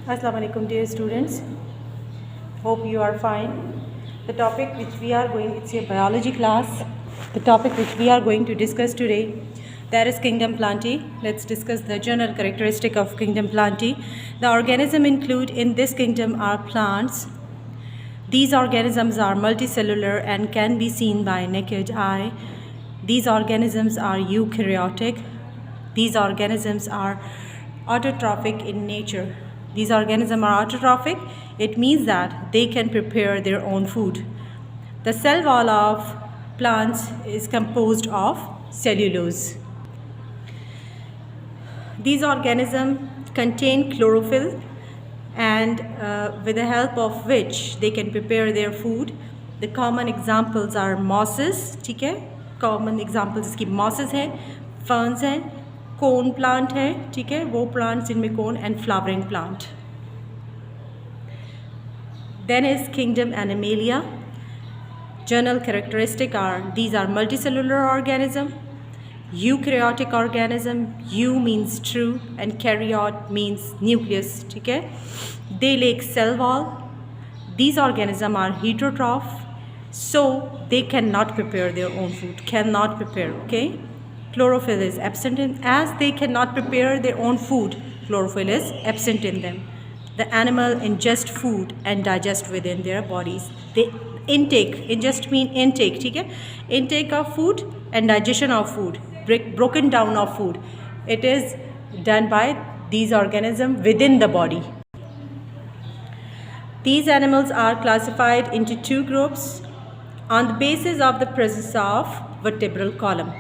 Assalamu alaikum dear students. Hope you are fine. The topic which we are going, it's a biology class. The topic which we are going to discuss today, that is kingdom Plantae. Let's discuss the general characteristic of kingdom Plantae. The organism included in this kingdom are plants. These organisms are multicellular and can be seen by naked eye. These organisms are eukaryotic. These organisms are autotrophic in nature. These organisms are autotrophic. It means that they can prepare their own food. The cell wall of plants is composed of cellulose. These organisms contain chlorophyll, and with the help of which they can prepare their food. The common examples are mosses, ठीक है, common examples इसकी mosses है, ferns हैं, cone plant है, ठीक है, वो plants जिनमें cone and flowering plant. Then is kingdom Animalia. General characteristic are, these are multicellular organism, eukaryotic organism. Eu means true and karyot means nucleus, ठीक है. They lack cell wall. These organisms are heterotroph, so they cannot prepare their own food. Cannot prepare, okay. Chlorophyll is absent in, as they cannot prepare their own food, chlorophyll is absent in them. The animal ingest food and digest within their bodies. They ingest mean intake, ठीक है. Intake of food and digestion of food, broken down of food, it is done by these organisms within the body. These animals are classified into two groups on the basis of the presence of vertebral column.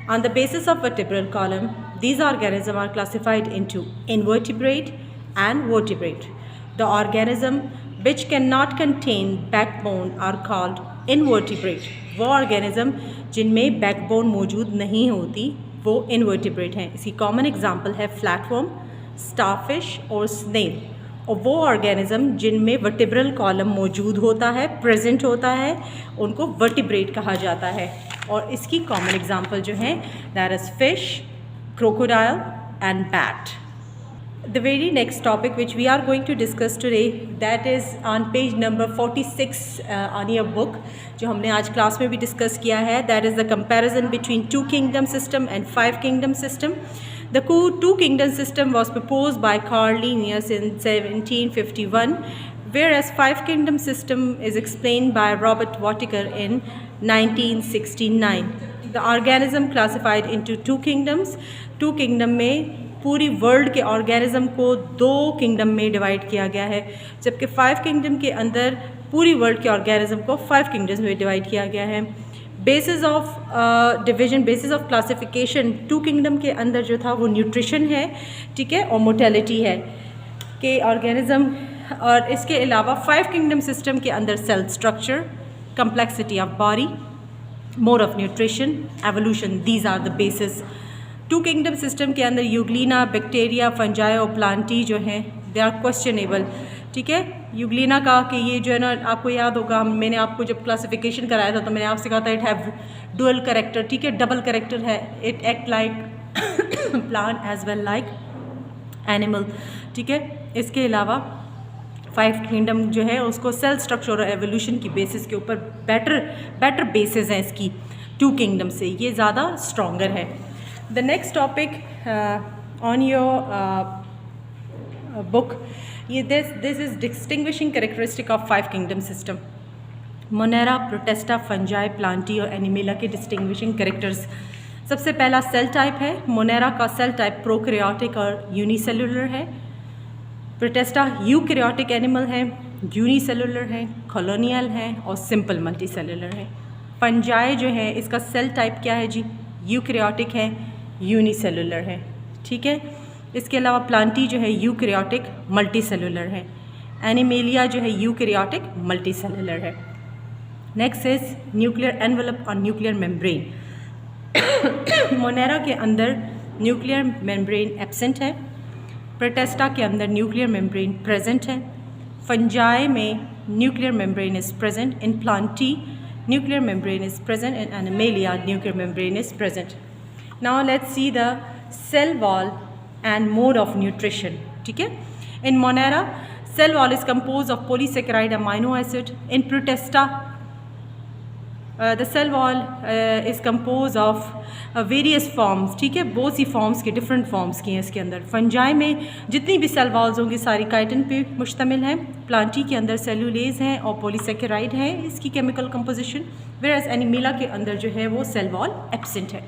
On the basis of vertebral column, these organisms are classified into invertebrate and vertebrate. The organism which cannot contain backbone are called invertebrate. वो organism जिनमें backbone मौजूद नहीं होती वो invertebrate हैं. इसकी common example है flatworm, starfish और snail. और वो organism जिनमें vertebral column मौजूद होता है, present होता है, उनको vertebrate कहा जाता है. और इसकी common example जो है, that is fish, crocodile and bat. The very next topic which we are going to discuss today, that is on page number 46 on your book, जो हमने आज क्लास में भी डिस्कस किया है. That is the comparison between two kingdom system and five kingdom system. The two kingdom system was proposed by Carl Linnaeus in 1751, whereas five kingdom system is explained by Robert Whittaker in 1969. The organism classified into two kingdoms. Two kingdom में पूरी world के organism को दो kingdom में divide किया गया है, जबकि फाइव किंगडम के अंदर पूरी वर्ल्ड के ऑर्गेनिज्म को फाइव किंगडम्स में डिवाइड किया गया है. Basis of division, basis of classification two kingdom के अंदर जो था वो न्यूट्रिशन है, ठीक है, और मोटेलिटी है कि ऑर्गेनिज्म. और इसके अलावा फाइव किंगडम सिस्टम के अंदर cell structure, complexity of body, mode of nutrition, evolution, these are the basis. Two kingdom system के अंदर यूग्लिना, बैक्टीरिया, फंजाई और प्लांटी जो हैं दे आर क्वेश्चनेबल, ठीक है. यूग्लिना का कि ये जो है ना, आपको याद होगा मैंने आपको जब क्लासिफिकेशन कराया था तो मैंने आपसे कहा था इट हैव डुअल करेक्टर, ठीक है, डबल करेक्टर है. It act like plant as well like animal, ठीक है. इसके अलावा फाइव किंगडम जो है उसको सेल स्ट्रक्चर और एवोल्यूशन की बेसिस के ऊपर बेटर बेसिस हैं इसकी टू किंगडम से, ये ज़्यादा स्ट्रॉन्गर है. The next topic on your book, this is distinguishing characteristic of five kingdom system. Monera, Protista, Fungi, Plantae और Animalia के distinguishing characters. सबसे पहला सेल टाइप है. मोनेरा का सेल टाइप प्रोकैरियोटिक और यूनिसेलुलर है. प्रोटेस्टा यूकैरियोटिक एनिमल है, unicellular है, कॉलोनियल है और सिंपल मल्टीसेलुलर है. फंजाई जो है इसका सेल टाइप क्या है जी, यूकैरियोटिक है, यूनिसेलुलर है, ठीक है. इसके अलावा प्लांटी जो है यूकैरियोटिक मल्टीसेलुलर है. एनिमेलिया जो है यूकैरियोटिक मल्टीसेलुलर है. नेक्स्ट इज न्यूक्लियर एनवेलप और न्यूक्लियर मेम्ब्रेन. मोनेरा के अंदर न्यूक्लियर मेम्ब्रेन एब्सेंट है. प्रोटेस्टा के अंदर न्यूक्लियर मेम्ब्रेन प्रेजेंट है. फंजाई में nuclear membrane is present. In Plantae nuclear membrane is present. In Animalia, nuclear membrane is present. Now let's see the cell wall and mode of nutrition, ठीक है. In Monera, cell wall is composed of polysaccharide amino acid. In Protista, the cell wall is composed of various forms, ठीक है, बहुत सी forms के different forms की हैं इसके अंदर। फंजाई में जितनी भी सेल वॉल्स होंगी सारी काइटिन पे मुश्तमिल हैं। प्लांटी के अंदर सेलुलेज हैं और पॉलीसेकेराइड है इसकी केमिकल कंपोजिशन, वेयरएज एनिमेला के अंदर जो है वो सेल वॉल एब्सेंट है।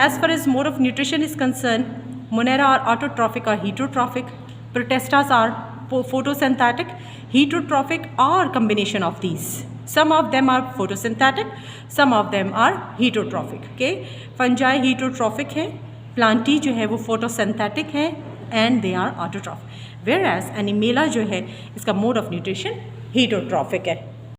As far as mode of nutrition is concern, monera are autotrophic और heterotrophic, protistas are photosynthetic, heterotrophic or combination of these. Some of them are photosynthetic, some of them are heterotrophic. Okay, fungi heterotrophic है, plantae जो है वो photosynthetic है and they are autotrophic. Whereas animala जो है इसका mode of nutrition heterotrophic है.